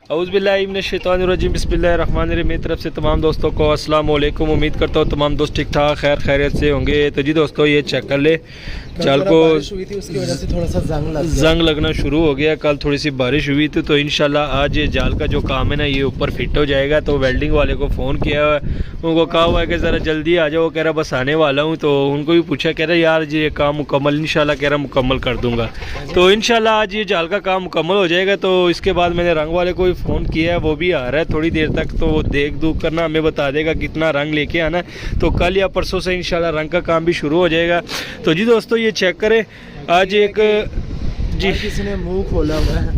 औज़ुबिल्लाहिमिनश्शैतानिर्रजीम बिस्मिल्लाहिर्रहमानिर्रहीम। मेरी तरफ से तमाम दोस्तों को अस्सलाम वालेकुम। उम्मीद करता हूँ तमाम दोस्त ठीक ठाक खैरियत से होंगे। तो जी दोस्तों ये चेक कर ले, जाल को हुई थी उसकी वजह से थोड़ा सा जंग लगना शुरू हो गया। कल थोड़ी सी बारिश हुई थी तो इंशाल्लाह आज ये जाल का जो काम है ना ये ऊपर फिट हो जाएगा। तो वेल्डिंग वाले को फ़ोन किया है, उनको कहा हुआ है कि ज़रा जल्दी आ जाओ। कह रहा बस आने वाला हूँ। तो उनको भी पूछा, कह रहा यार ये काम मुकम्मल इंशाल्लाह कह रहा मुकम्मल कर दूँगा। तो इंशाल्लाह आज ये जाल का काम मुकम्मल हो जाएगा। तो इसके बाद मैंने रंग वाले को भी फ़ोन किया है, वो भी आ रहा है थोड़ी देर तक। तो वो देख दूख करना हमें बता देगा कितना रंग लेके आना है। तो कल या परसों से इंशाल्लाह रंग का काम भी शुरू हो जाएगा। तो जी दोस्तों ये चेक करें, आज एक जी किसी ने मुंह खोला हुआ है,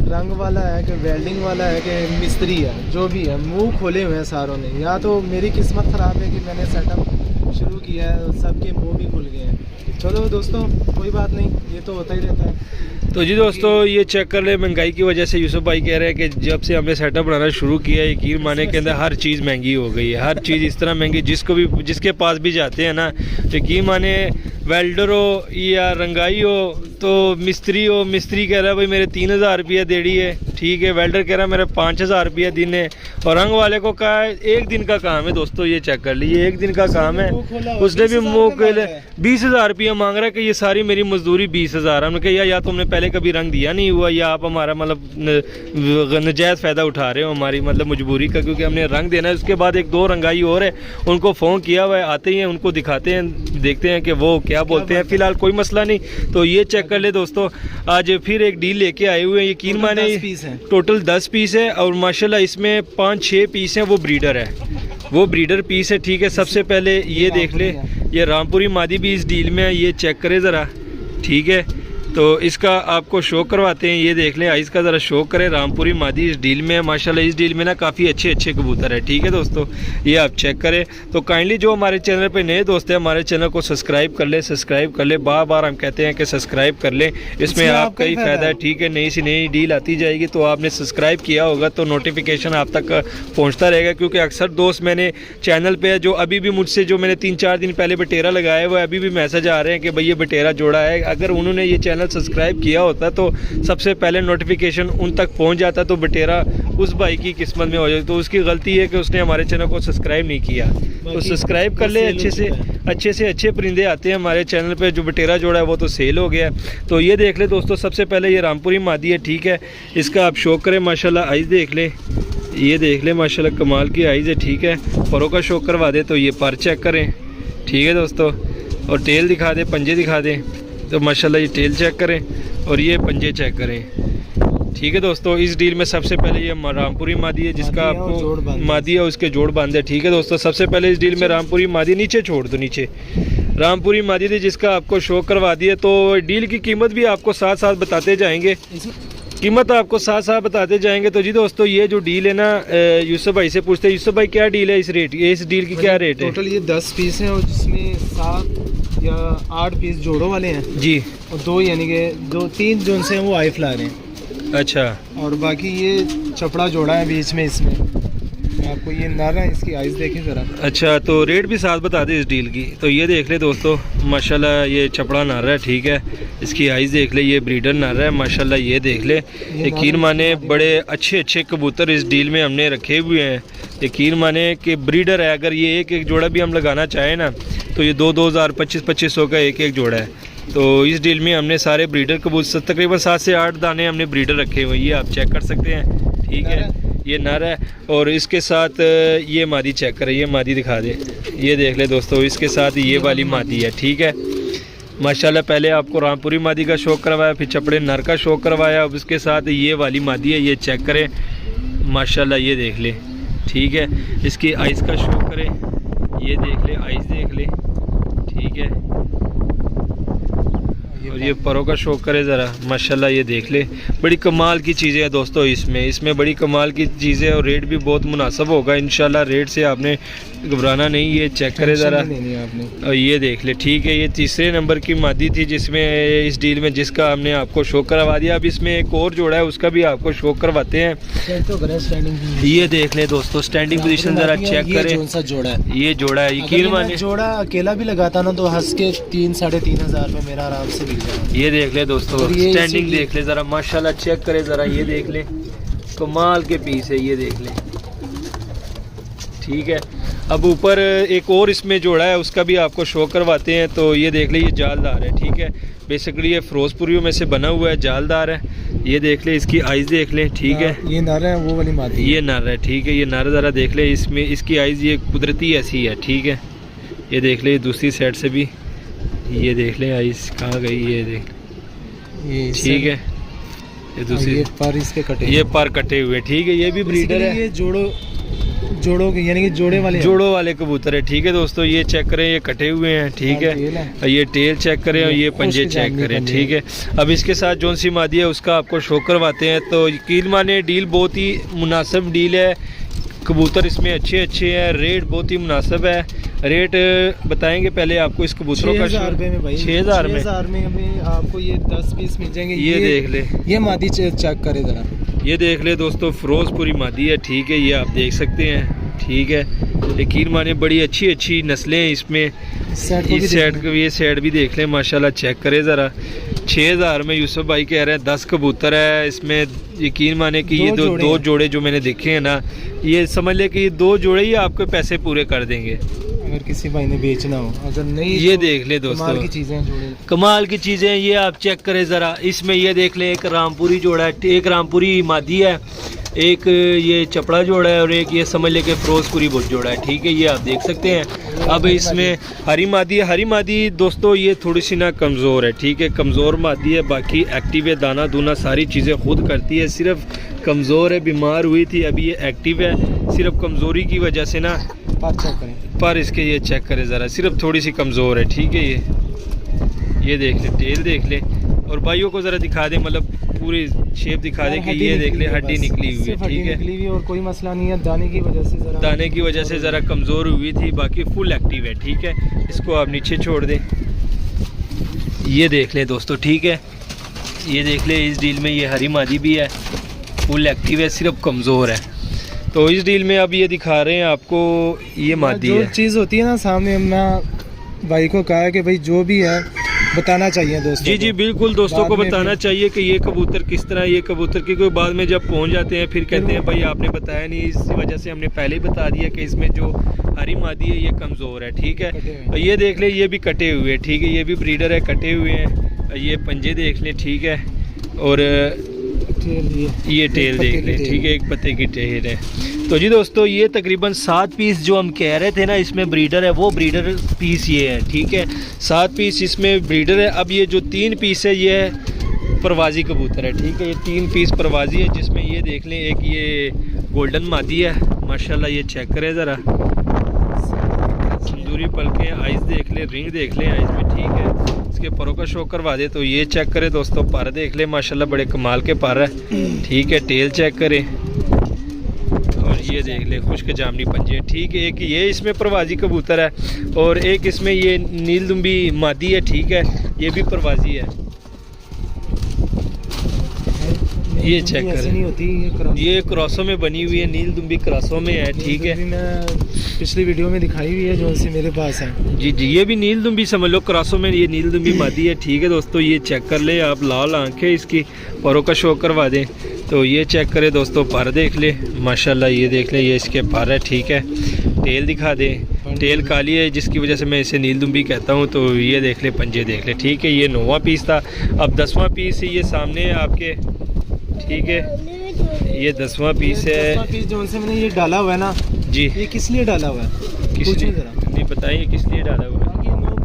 रंग वाला है कि वेल्डिंग वाला है कि मिस्त्री है, जो भी है मुंह खोले हुए हैं सारों ने। या तो मेरी किस्मत ख़राब है कि मैंने सेटअप शुरू किया है, सबके मुंह भी खुल गए हैं। चलो दोस्तों कोई बात नहीं, ये तो होता ही रहता है। तो जी दोस्तों ये चेक कर ले, महंगाई की वजह से यूसुफ भाई कह रहे हैं कि जब से हमने सेटअप बनाना शुरू किया है यकीन माने के अंदर हर चीज़ महंगी हो गई है। हर चीज़ इस तरह महंगी, जिसके पास भी जाते हैं ना, यकीन माने वेल्डर हो या रंगाई हो तो मिस्त्री कह रहा है भाई मेरे 3000 रुपया देड़ी है, ठीक है। वेल्डर कह रहा है मेरे 5000 रुपया दिन है। और रंग वाले को कहा है एक दिन का काम है। दोस्तों ये चेक कर लीजिए, एक दिन का काम है। उसने भी मुँह के 20,000 रुपया मांग रहा है कि ये सारी मेरी मजदूरी 20,000। हमने कहा या तुमने पहले कभी रंग दिया नहीं हुआ या आप हमारा मतलब नजायज़ फ़ायदा उठा रहे हो हमारी मतलब मजबूरी का, क्योंकि हमने रंग देना है। उसके बाद एक दो रंगाई और है, उनको फ़ोन किया हुआ है, आते ही हैं, उनको दिखाते हैं, देखते हैं कि वो क्या बोलते हैं। फ़िलहाल कोई मसला नहीं। तो ये चेक कर ले दोस्तों, आज फिर एक डील लेके आए हुए हैं। यकीन माने टोटल 10 पीस है और माशाल्लाह इसमें 5-6 पीस हैं वो ब्रीडर है, वो ब्रीडर पीस है, ठीक है। सबसे पहले ये देख ले, ये रामपुरी मादी भी इस डील में है, ये चेक करे ज़रा, ठीक है। तो इसका आपको शो करवाते हैं, ये देख लें, आइस का ज़रा शो करें। रामपुरी मादी इस डील में है माशाल्लाह। इस डील में ना काफ़ी अच्छे कबूतर है, ठीक है दोस्तों, ये आप चेक करें। तो काइंडली जो हमारे चैनल पे नए दोस्त हैं हमारे चैनल को सब्सक्राइब कर ले। बार हम कहते हैं कि सब्सक्राइब कर लें, इसमें आपका ही फ़ायदा है, ठीक है। नई सी नई डील आती जाएगी तो आपने सब्सक्राइब किया होगा तो नोटिफिकेशन आप तक पहुँचता रहेगा। क्योंकि अक्सर दोस्त मैंने चैनल पर जो अभी भी मुझसे जो मैंने 3-4 दिन पहले बटेरा लगाया हुआ है, अभी भी मैसेज आ रहे हैं कि भाई ये बटेरा जोड़ा है। अगर उन्होंने ये चैनल सब्सक्राइब किया होता तो सबसे पहले नोटिफिकेशन उन तक पहुंच जाता, तो बटेरा उस भाई की किस्मत में हो जाती। तो उसकी गलती है कि उसने हमारे चैनल को सब्सक्राइब नहीं किया। तो सब्सक्राइब कर ले। अच्छे परिंदे आते हैं हमारे चैनल पे। जो बटेरा जोड़ा है वो तो सेल हो गया। तो ये देख ले दोस्तों, सबसे पहले ये रामपुरी मादी है, ठीक है। इसका आप शौक करें माशाल्लाह, आइज़ देख ले, ये देख ले माशाल्लाह कमाल की आइज़ है, ठीक है। परों का शौक करवा दे तो ये पर चेक करें, ठीक है दोस्तों। और टेल दिखा दे, पंजे दिखा दे तो माशाल्लाह ये टेल चेक करें और ये पंजे चेक करें, ठीक है दोस्तों। इस डील में सबसे पहले ये रामपुरी मादी है जिसका आपको मादी है उसके जोड़ बांधे, ठीक है दोस्तों। सबसे पहले इस डील में रामपुरी मादी, नीचे छोड़ दो, नीचे रामपुरी मादी थी जिसका आपको शो करवा दिया। तो डील की कीमत भी आपको साथ साथ बताते जाएंगे, कीमत आपको साथ साथ बताते जाएंगे। तो जी दोस्तों ये जो डील है ना, यूसुफ भाई से पूछते हैं, यूसुफ भाई क्या डील है, इस डील की क्या रेट है? टोटल ये 10 पीस हैं और जिसमें 7 या 8 पीस जोड़ों वाले हैं जी, और 2 यानी कि 3 जो से हैं वो आई फ्लावर हैं। अच्छा, और बाकी ये चपड़ा जोड़ा है बीच में, इसमें आपको ये नर है, इसकी आइज़ देखें ज़रा। अच्छा, तो रेट भी साथ बता दें इस डील की। तो ये देख ले दोस्तों माशाल्लाह ये चपड़ा नर है, ठीक है। इसकी आइज़ देख ले, ये ब्रीडर नर है माशाल्लाह, ये देख ले। यकीन माने बड़े अच्छे कबूतर इस डील में हमने रखे हुए हैं। यकीन माने कि ब्रीडर है। अगर ये एक जोड़ा भी हम लगाना चाहें ना तो ये 2,000 2500 का एक जोड़ा है। तो इस डील में हमने सारे ब्रीडर कबूतर तकरीबन 7 से 8 दाने हमने ब्रीडर रखे हुए, ये आप चेक कर सकते हैं, ठीक है। ये नर है और इसके साथ ये मादी चेक करें, ये मादी दिखा दे, ये देख ले दोस्तों, इसके साथ ये वाली मादी है, ठीक है माशाल्लाह। पहले आपको रामपुरी मादी का शौक करवाया, फिर चपड़े नर का शौक करवाया, अब इसके साथ ये वाली मादी है, ये चेक करें माशाल्लाह, ये देख ले, ठीक है। इसकी आइज़ का शौक करें, ये देख ले, आइज़ देख ले, ठीक है। और ये परों का शौक करे ज़रा माशाल्लाह, ये देख ले। बड़ी कमाल की चीज़ें हैं दोस्तों इसमें बड़ी कमाल की चीज़ें और रेट भी बहुत मुनासिब होगा इंशाल्लाह। रेट से आपने घबराना नहीं, ये चेक करे ज़रा और ये देख ले, ठीक है। ये तीसरे नंबर की मादी थी जिसमें इस डील में जिसका हमने आपको शो करवा दिया। अब इसमें एक और जोड़ा है, उसका भी आपको शो करवाते हैं। ये देख ले दोस्तों, स्टैंडिंग पोजीशन ज़रा चेक करें, जोड़ा है, ये जोड़ा है। यकीन माने जोड़ा अकेला भी लगाता ना तो हंस के 3-3.5 में मेरा आराम से बिक जाएगा। ये देख ले दोस्तों, स्टैंडिंग देख ले ज़रा माशाल्लाह, चेक करे ज़रा, ये देख ले, कमाल के पीस है, ये देख लें। ठीक है, अब ऊपर एक और इसमें जोड़ा है, उसका भी आपको शो करवाते हैं। तो ये देख ले, ये जालदार है। ठीक है, बेसिकली ये फिरोजपुरियों में से बना हुआ है, जालदार है। ये देख ले, इसकी आइज़ देख लें। ठीक है, ये नर है, वो वाली मादी, ये नर है। ठीक है, ये नर ज़रा देख ले, इसमें इसकी आइज़ ये कुदरती ऐसी है। ठीक है, ये देख ले, दूसरी साइड से भी ये देख ले आइज़ कहाँ गई, ये देख। ये ठीक है, ये दूसरी, ये पर इसके कटे, ये पर कटे हुए। ठीक है, ये भी ब्रीडर है। ये जोड़ों के यानी कि जोड़ों वाले कबूतर है। ठीक है दोस्तों, ये चेक करें, ये कटे हुए हैं। ठीक है, ये टेल चेक करें और ये पंजे चेक करें। ठीक है, अब इसके साथ जौन सी मादी है उसका आपको शो करवाते हैं। तो यकीन माने डील बहुत ही मुनासिब डील है, कबूतर इसमें अच्छे हैं, रेट बहुत ही मुनासिब है। रेट बताएंगे पहले आपको इस कबूतरों का। 6,000 रुपये में भाई, 6,000 में आपको ये 10 पीस मिल जाएंगे। ये देख ले, ये मादी चेक करे ज़रा, ये देख ले दोस्तों, फिरोजपुरी मादी है। ठीक है, ये आप देख सकते हैं। ठीक है, यकीन माने बड़ी अच्छी नस्लें हैं इसमें। इस सेट को, ये सेट भी देख लें, माशाल्लाह चेक करें ज़रा। 6,000 में यूसुफ भाई कह रहे हैं 10 कबूतर है इसमें। यकीन माने कि ये दो जोड़े जो मैंने देखे हैं ना, ये समझ ले कि ये 2 जोड़े ही आपके पैसे पूरे कर देंगे अगर किसी भाई ने बेचना हो। अगर नहीं, ये तो देख ले दोस्तों, कमाल की चीज़ें जोड़े, कमाल की चीज़ें। ये आप चेक करें ज़रा, इसमें ये देख लें, एक रामपुरी जोड़ा है, एक रामपुरी मादी है, एक ये चपड़ा जोड़ा है और एक ये समझ ले कि फिरोजपुरी बुत जोड़ा है। ठीक है, ये आप देख सकते हैं। अब इसमें हरी मादी दोस्तों ये थोड़ी सी ना कमज़ोर है। ठीक है, कमज़ोर मादी है, बाकी एक्टिव है, दाना दूना सारी चीज़ें खुद करती है, सिर्फ कमज़ोर है, बीमार हुई थी, अभी ये एक्टिव है। सिर्फ कमज़ोरी की वजह से ना पर चेक करें, पर इसके ये चेक करें ज़रा, सिर्फ थोड़ी सी कमज़ोर है। ठीक है, ये देख ले, टेल देख ले, और भाइयों को ज़रा दिखा दे, मतलब पूरी शेप दिखा दे कि ये देख ले, हड्डी निकली हुई है। ठीक है, और कोई मसला नहीं है, दाने की वजह से ज़रा कमज़ोर हुई थी, बाकी फुल एक्टिव है। ठीक है, इसको आप नीचे छोड़ दें। ये देख ले दोस्तों। ठीक है, ये देख ले, इस डील में ये हरी मादी भी है, फुल एक्टिव है, सिर्फ कमज़ोर है। तो इस डील में अब ये दिखा रहे हैं आपको, ये मादी है। जो चीज़ होती है ना सामने, मैं भाई को कहा है कि भाई जो भी है बताना चाहिए दोस्तों। जी बिल्कुल, दोस्तों को बताना चाहिए कि ये कबूतर किस तरह, ये कबूतर की कोई बाद में जब पहुंच जाते हैं फिर कहते हैं भाई आपने बताया नहीं, इस वजह से हमने पहले ही बता दिया कि इसमें जो हरी मादी है ये कमज़ोर है। ठीक है, ये देख ले, ये भी कटे हुए हैं। ठीक है, ये भी ब्रीडर है, कटे हुए हैं। ये पंजे देख लें। ठीक है, और ये टेल देख लें। ठीक है, एक पत्ते की टेल है। तो जी दोस्तों, ये तकरीबन 7 पीस जो हम कह रहे थे ना इसमें ब्रीडर है, वो ब्रीडर पीस ये है। ठीक है, 7 पीस इसमें ब्रीडर है। अब ये जो 3 पीस है ये परवाजी कबूतर है। ठीक है, ये 3 पीस परवाजी है, जिसमें ये देख लें, एक ये गोल्डन मादी है, माशाल्लाह ये चेक करें ज़रा, सिंदूरी पलके, आइज़ देख ले, रिंग देख ले आइज़ में। ठीक है, इसके परों का शो करवा दे। तो ये चेक करें दोस्तों, पर देख ले, माशाल्लाह बड़े कमाल के पर है। ठीक है, टेल चेक करें, और ये देख ले, खुश्क जामनी पंजे। ठीक है, एक ये इसमें परवाजी कबूतर है, और एक इसमें ये नीलदुम्बी मादी है। ठीक है, ये भी परवाजी है। ये चेक करें, ये क्रॉसों में बनी हुई है, नीलदुम्बी क्रॉसों में है। ठीक है, पिछली वीडियो में दिखाई हुई है जो सी मेरे पास है। जी, ये भी नीलदुम्बी समझ लो, क्रॉसों में ये नीलदुम्बी मादी है। ठीक है दोस्तों, ये चेक कर ले आप, लाल आंखें इसकी, परों का शो करवा दें। तो ये चेक करें दोस्तों, पर देख ले, माशाल्लाह ये देख ले, ये इसके पर है। ठीक है, टेल दिखा दें, टेल काली है जिसकी वजह से मैं इसे नीलदुम्बी कहता हूँ। तो ये देख ले, पंजे देख ले। ठीक है, ये 9वां पीस था, अब 10वां पीस है, ये सामने है आपके। ठीक है, ये 10वां पीस है। 10वां पीस जो उनसे मैंने ये डाला हुआ है ना जी, ये किस लिए डाला हुआ है, किस लिए नहीं बताइए, किस लिए डाला हुआ है?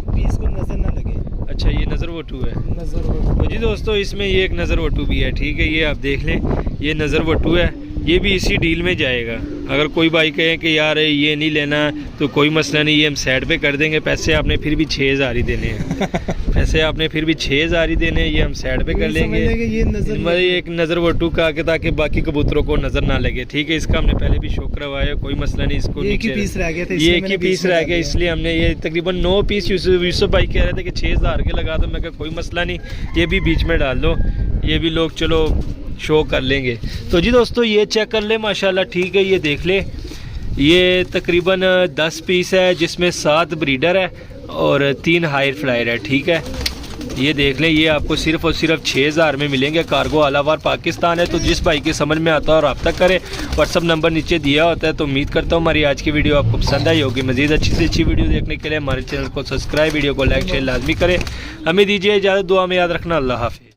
पीस को नजर ना लगे। अच्छा, ये नज़र वटू है। नजर वटू। तो जी दोस्तों, इसमें ये एक नज़र वटू भी है। ठीक है, ये आप देख लें, ये नज़र वटू है, ये भी इसी डील में जाएगा। अगर कोई भाई कहे कि यार ये नहीं लेना तो कोई मसला नहीं, ये हम साइड पे कर देंगे, पैसे आपने फिर भी 6,000 ही देने हैं। पैसे आपने फिर भी 6,000 ही देने हैं, ये हम साइड पे कर लेंगे। ये नजर एक नज़र वटू का के, ताकि बाकी कबूतरों को नज़र ना लगे। ठीक है, इसका हमने पहले भी शो करवाया, कोई मसला नहीं। इसको एक ही पीस रह गया था, ये एक ही पीस रह गया, इसलिए हमने ये तकरीबन 9 पीस यूसुफ भाई कह रहे थे कि 6,000 के लगा दो। मैं कहा कोई मसला नहीं, ये भी बीच में डाल दो, ये भी लोग चलो शो कर लेंगे। तो जी दोस्तों, ये चेक कर ले, माशाल्लाह। ठीक है, ये देख ले, ये तकरीबन 10 पीस है, जिसमें 7 ब्रीडर है और 3 हायर फ्लायर है। ठीक है, ये देख लें, ये आपको सिर्फ और सिर्फ 6000 में मिलेंगे। कार्गो अलावा पाकिस्तान है। तो जिस भाई की समझ में आता है और रब्ता करें, व्हाट्सअप नंबर नीचे दिया होता है। तो उम्मीद करता हूँ हमारी आज की वीडियो आपको पसंद आई होगी। मज़ीद अच्छी से अच्छी वीडियो देखने के लिए हमारे चैनल को सब्सक्राइब, वीडियो को लाइक शेयर लाजमी करें। हमें दीजिए इजाज़त, दुआ में याद रखना। अल्लाह हाफ़िज़।